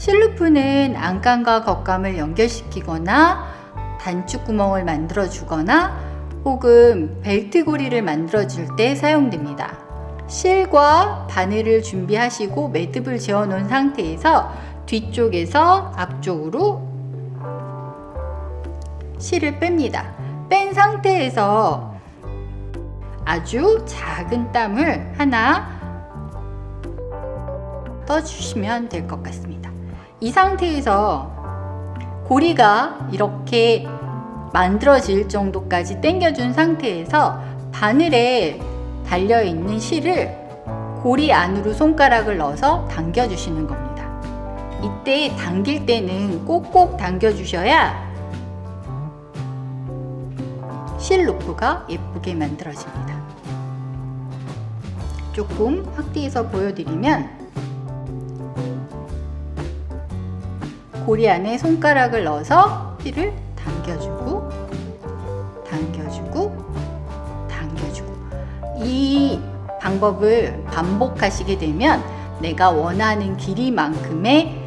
실루프는 안감과 겉감을 연결시키거나 단축구멍을 만들어 주거나 혹은 벨트 고리를 만들어 줄 때 사용됩니다. 실과 바늘을 준비하시고 매듭을 지어 놓은 상태에서 뒤쪽에서 앞쪽으로 실을 뺍니다. 뺀 상태에서 아주 작은 땀을 하나 떠주시면 될 것 같습니다. 이 상태에서 고리가 이렇게 만들어질 정도까지 당겨준 상태에서 바늘에 달려있는 실을 고리 안으로 손가락을 넣어서 당겨주시는 겁니다. 이때 당길 때는 꼭꼭 당겨주셔야 실 루프가 예쁘게 만들어집니다. 조금 확대해서 보여드리면 고리 안에 손가락을 넣어서 실을 당겨주고 당겨주고 당겨주고 이 방법을 반복하시게 되면 내가 원하는 길이만큼의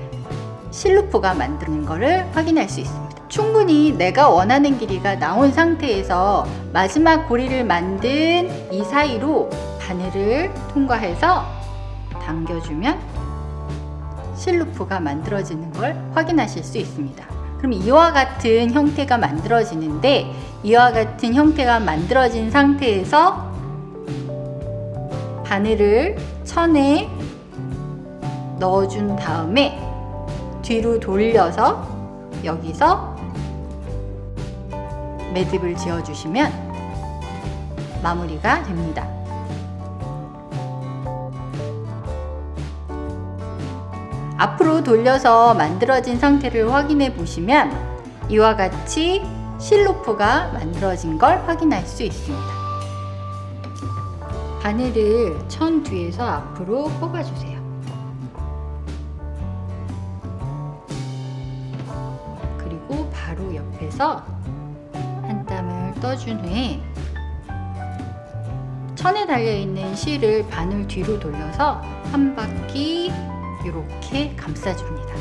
실루프가 만드는 것을 확인할 수 있습니다. 충분히 내가 원하는 길이가 나온 상태에서 마지막 고리를 만든 이 사이로 바늘을 통과해서 당겨주면 실루프가 만들어지는 걸 확인하실 수 있습니다. 그럼 이와 같은 형태가 만들어지는데, 이와 같은 형태가 만들어진 상태에서 바늘을 천에 넣어준 다음에 뒤로 돌려서 여기서 매듭을 지어주시면 마무리가 됩니다. 앞으로 돌려서 만들어진 상태를 확인해 보시면 이와 같이 실루프가 만들어진 걸 확인할 수 있습니다. 바늘을 천 뒤에서 앞으로 뽑아주세요. 그리고 바로 옆에서 한 땀을 떠준 후에 천에 달려있는 실을 바늘 뒤로 돌려서 한 바퀴 이렇게 감싸줍니다.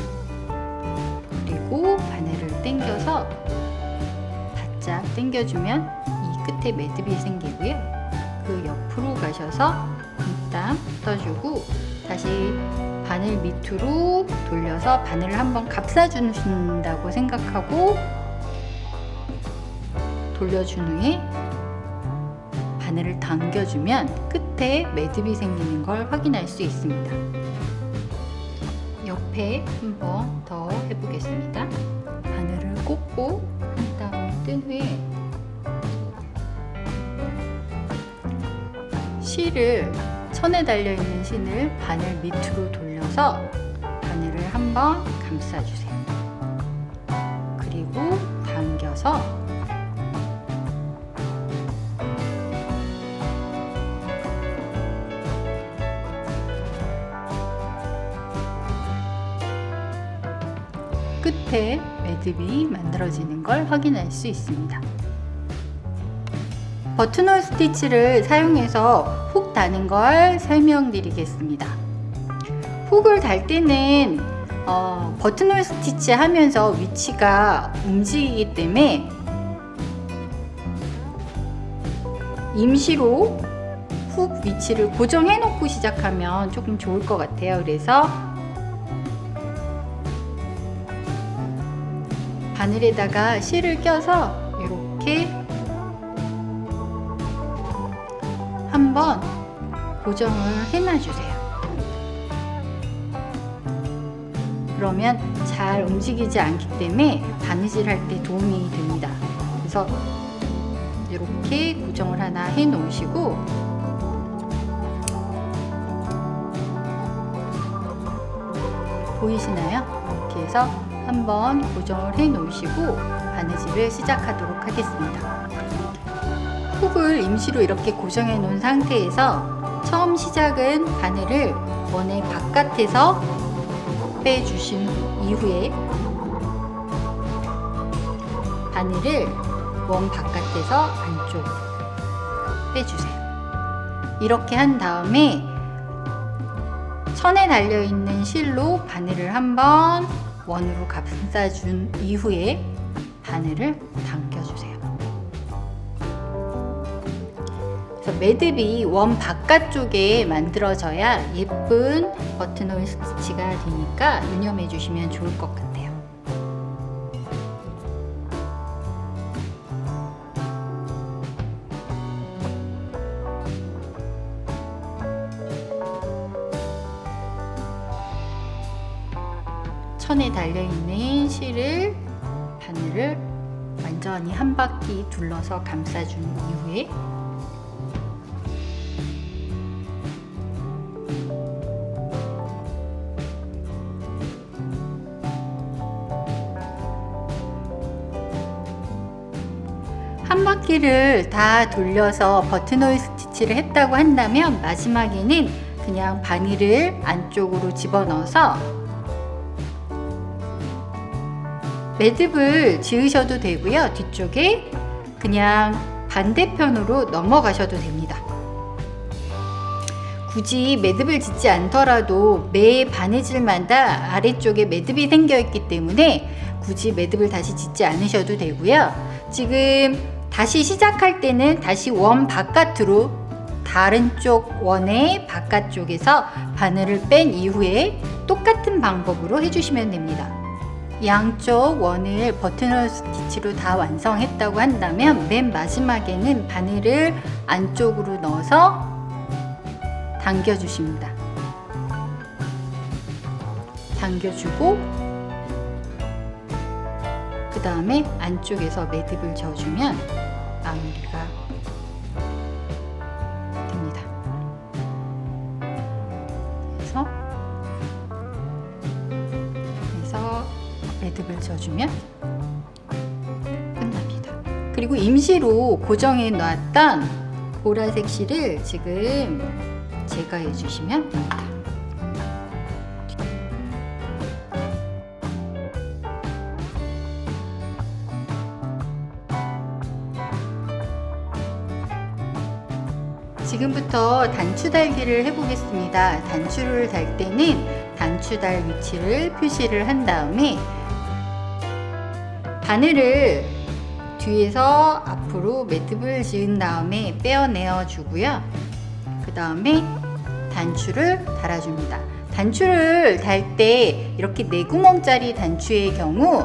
그리고 바늘을 당겨서 바짝 당겨주면 이 끝에 매듭이 생기고요. 그 옆으로 가셔서 한 땀 떠주고 다시 바늘 밑으로 돌려서 바늘을 한번 감싸준다고 생각하고 돌려준 후에 바늘을 당겨주면 끝에 매듭이 생기는 걸 확인할 수 있습니다. 옆에 한 번 더 해보겠습니다. 바늘을 꽂고 한 땀을 뜬 후에 실을 천에 달려있는 실을 바늘 밑으로 돌려서 바늘을 한 번 감싸주세요. 그리고 당겨서 끝에 매듭이 만들어지는 걸 확인할 수 있습니다. 버튼홀 스티치를 사용해서 훅 다는 걸 설명드리겠습니다. 훅을 달 때는 버튼홀 스티치 하면서 위치가 움직이기 때문에 임시로 훅 위치를 고정해 놓고 시작하면 조금 좋을 것 같아요. 그래서 바늘에다가 실을 껴서 이렇게 한번 고정을 해놔주세요. 그러면 잘 움직이지 않기 때문에 바느질 할 때 도움이 됩니다. 그래서 이렇게 고정을 하나 해 놓으시고 보이시나요? 이렇게 해서 한번 고정을 해 놓으시고 바느질을 시작하도록 하겠습니다. 훅을 임시로 이렇게 고정해 놓은 상태에서 처음 시작은 바늘을 원의 바깥에서 빼주신 이후에 바늘을 원 바깥에서 안쪽으로 빼주세요. 이렇게 한 다음에 천에 달려있는 실로 바늘을 한번 원으로 감싸준 이후에 바늘을 당겨주세요. 그래서 매듭이 원 바깥쪽에 만들어져야 예쁜 버튼홀 스티치가 되니까 유념해 주시면 좋을 것 같아요. 천에 달려있는 실을 바늘을 완전히 한 바퀴 둘러서 감싸준 이후에 한 바퀴를 다 돌려서 버튼홀 스티치를 했다고 한다면 마지막에는 그냥 바늘을 안쪽으로 집어넣어서 매듭을 지으셔도 되고요. 뒤쪽에 그냥 반대편으로 넘어가셔도 됩니다. 굳이 매듭을 짓지 않더라도 매 바느질마다 아래쪽에 매듭이 생겨 있기 때문에 굳이 매듭을 다시 짓지 않으셔도 되고요. 지금 다시 시작할 때는 다시 원 바깥으로 다른 쪽 원의 바깥쪽에서 바늘을 뺀 이후에 똑같은 방법으로 해주시면 됩니다. 양쪽 원을 버튼홀 스티치로 다 완성했다고 한다면 맨 마지막에는 바늘을 안쪽으로 넣어서 당겨주십니다. 당겨주고 그 다음에 안쪽에서 매듭을 져주면 마무리가 됩니다. 그래서 매듭을 져주면 끝납니다. 그리고 임시로 고정해 놨던 보라색 실을 지금 제거해 주시면 됩니다. 지금부터 단추 달기를 해보겠습니다. 단추를 달 때는 단추 달 위치를 표시를 한 다음에 바늘을 뒤에서 앞으로 매듭을 지은 다음에 빼어내어 주고요. 그 다음에 단추를 달아줍니다. 단추를 달 때 이렇게 4구멍짜리 단추의 경우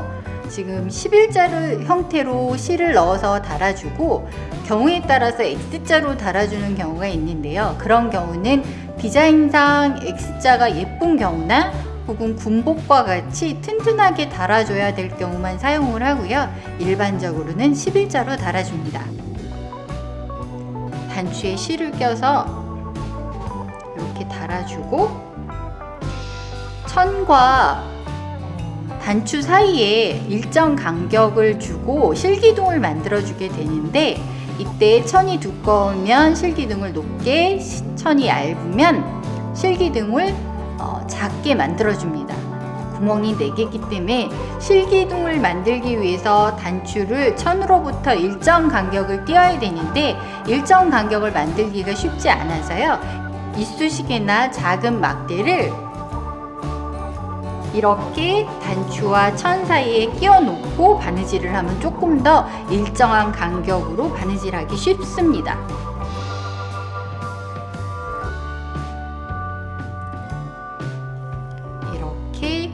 지금 11자루 형태로 실을 넣어서 달아주고 경우에 따라서 X자로 달아주는 경우가 있는데요. 그런 경우는 디자인상 X자가 예쁜 경우나 혹은 군복과 같이 튼튼하게 달아줘야 될 경우만 사용을 하고요. 일반적으로는 11자로 달아줍니다. 단추에 실을 껴서 이렇게 달아주고 천과 단추 사이에 일정 간격을 주고 실기둥을 만들어 주게 되는데 이때 천이 두꺼우면 실기둥을 높게, 천이 얇으면 실기둥을 작게 만들어 줍니다. 구멍이 4개이기 때문에 실기둥을 만들기 위해서 단추를 천으로부터 일정 간격을 띄어야 되는데 일정 간격을 만들기가 쉽지 않아서요. 이쑤시개나 작은 막대를 이렇게 단추와 천 사이에 끼워 놓고 바느질을 하면 조금 더 일정한 간격으로 바느질하기 쉽습니다. 이렇게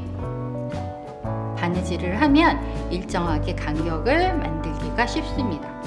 바느질을 하면 일정하게 간격을 만들기가 쉽습니다.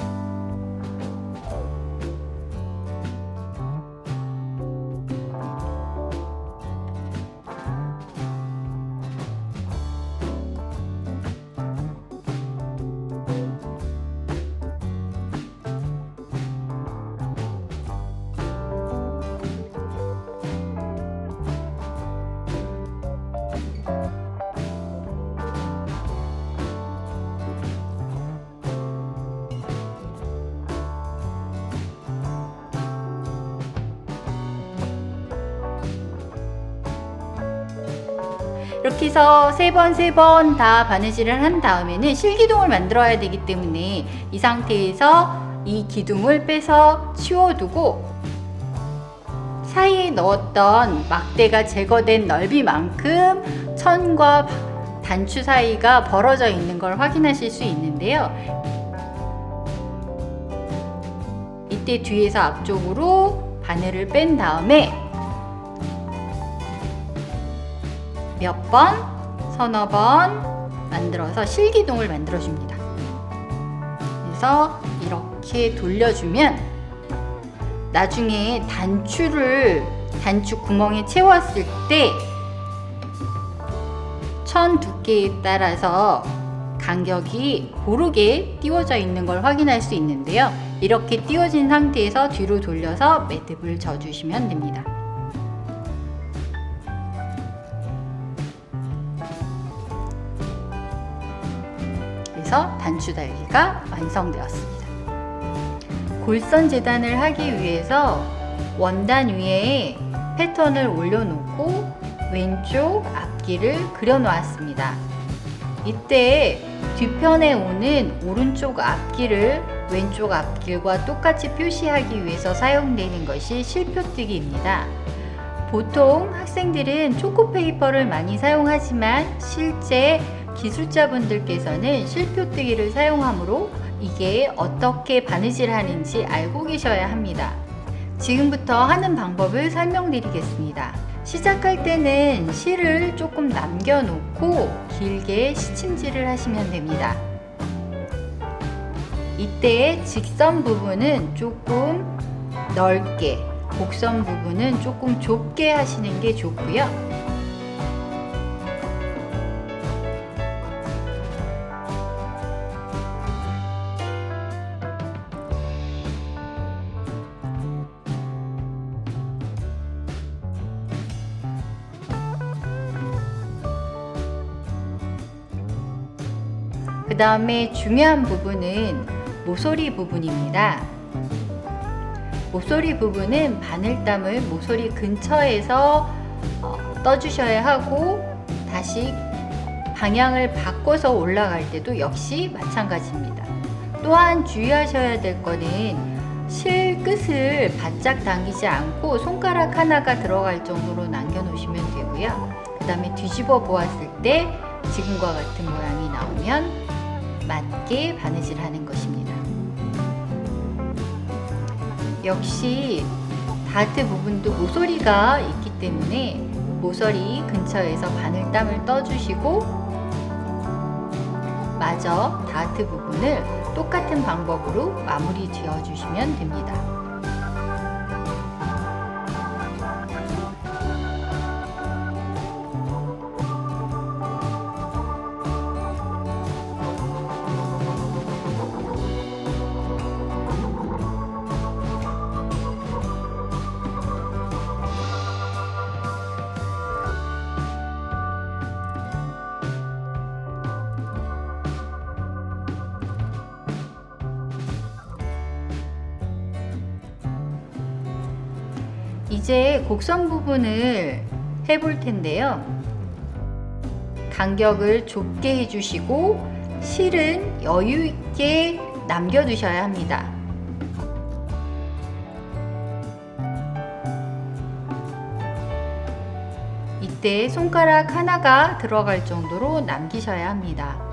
이렇게 해서 세 번 다 바느질을 한 다음에는 실기둥을 만들어야 되기 때문에 이 상태에서 이 기둥을 빼서 치워두고 사이에 넣었던 막대가 제거된 넓이만큼 천과 단추 사이가 벌어져 있는 걸 확인하실 수 있는데요. 이때 뒤에서 앞쪽으로 바늘을 뺀 다음에 몇 번, 서너 번 만들어서 실기둥을 만들어 줍니다. 그래서 이렇게 돌려주면 나중에 단추 구멍에 채웠을 때 천 두께에 따라서 간격이 고르게 띄워져 있는 걸 확인할 수 있는데요. 이렇게 띄워진 상태에서 뒤로 돌려서 매듭을 져주시면 됩니다. 그래서 단추 달기가 완성되었습니다. 골선 재단을 하기 위해서 원단 위에 패턴을 올려놓고 왼쪽 앞길을 그려 놓았습니다. 이때 뒤편에 오는 오른쪽 앞길을 왼쪽 앞길과 똑같이 표시하기 위해서 사용되는 것이 실표뜨기입니다. 보통 학생들은 초코페이퍼를 많이 사용하지만 실제 기술자분들께서는 실표뜨기를 사용하므로 이게 어떻게 바느질하는지 알고 계셔야 합니다. 지금부터 하는 방법을 설명드리겠습니다. 시작할 때는 실을 조금 남겨놓고 길게 시침질을 하시면 됩니다. 이때 직선 부분은 조금 넓게, 곡선 부분은 조금 좁게 하시는 게 좋고요. 그 다음에 중요한 부분은 모서리 부분입니다. 모서리 부분은 바늘땀을 모서리 근처에서 떠주셔야 하고 다시 방향을 바꿔서 올라갈 때도 역시 마찬가지입니다. 또한 주의하셔야 될 거는 실 끝을 바짝 당기지 않고 손가락 하나가 들어갈 정도로 남겨 놓으시면 되고요. 그 다음에 뒤집어 보았을 때 지금과 같은 모양이 나오면 맞게 바느질 하는 것입니다. 역시 다트 부분도 모서리가 있기 때문에 모서리 근처에서 바늘땀을 떠주시고 마저 다트 부분을 똑같은 방법으로 마무리 지어주시면 됩니다. 이제 곡선 부분을 해볼 텐데요. 간격을 좁게 해주시고 실은 여유 있게 남겨두셔야 합니다. 이때 손가락 하나가 들어갈 정도로 남기셔야 합니다.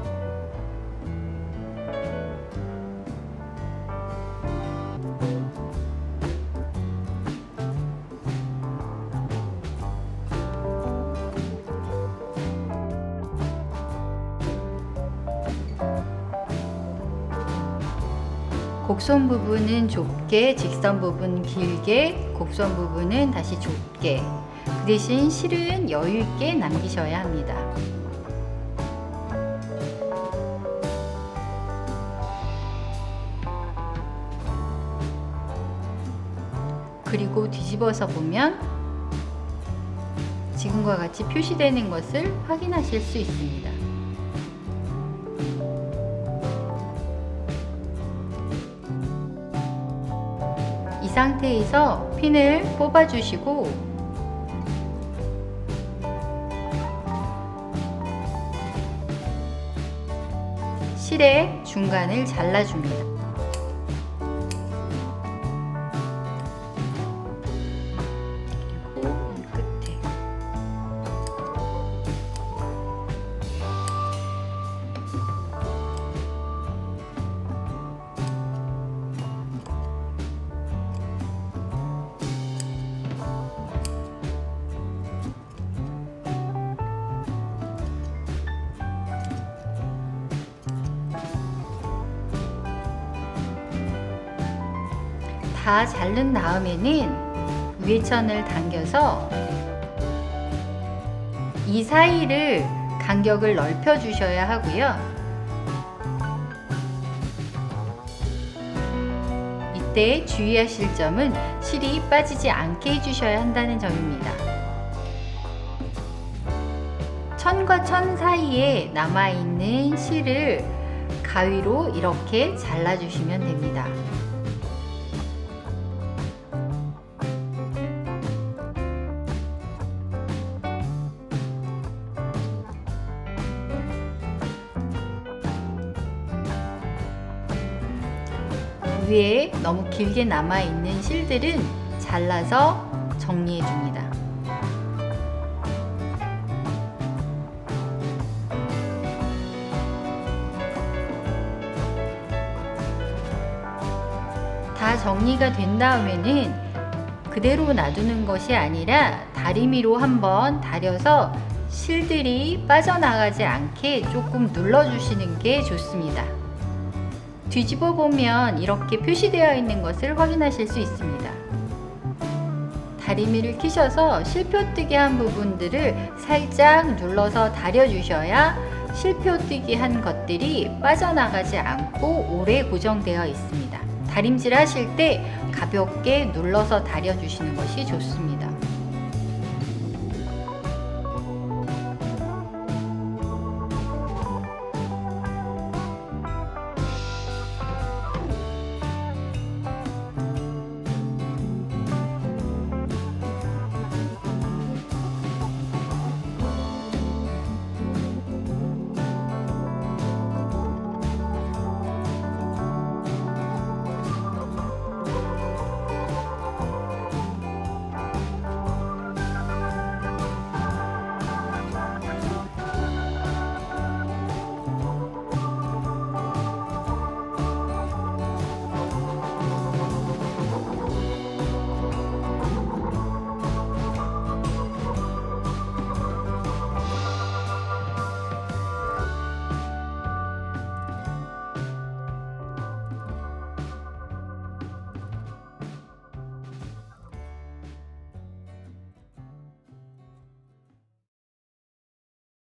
곡선 부분은 좁게, 직선 부분 길게, 곡선 부분은 다시 좁게. 그 대신 실은 여유 있게 남기셔야 합니다. 그리고 뒤집어서 보면 지금과 같이 표시되는 것을 확인하실 수 있습니다. 이 상태에서 핀을 뽑아주시고 실의 중간을 잘라줍니다. 다 자른 다음에는 위에 천을 당겨서 이 사이를 간격을 넓혀 주셔야 하고요. 이때 주의하실 점은 실이 빠지지 않게 해주셔야 한다는 점입니다. 천과 천 사이에 남아있는 실을 가위로 이렇게 잘라주시면 됩니다. 위에 너무 길게 남아있는 실들은 잘라서 정리해 줍니다. 다 정리가 된 다음에는 그대로 놔두는 것이 아니라 다리미로 한번 다려서 실들이 빠져나가지 않게 조금 눌러주시는 게 좋습니다. 뒤집어 보면 이렇게 표시되어 있는 것을 확인하실 수 있습니다. 다리미를 끼셔서 실표뜨기 한 부분들을 살짝 눌러서 다려주셔야 실표뜨기 한 것들이 빠져나가지 않고 오래 고정되어 있습니다. 다림질 하실 때 가볍게 눌러서 다려주시는 것이 좋습니다.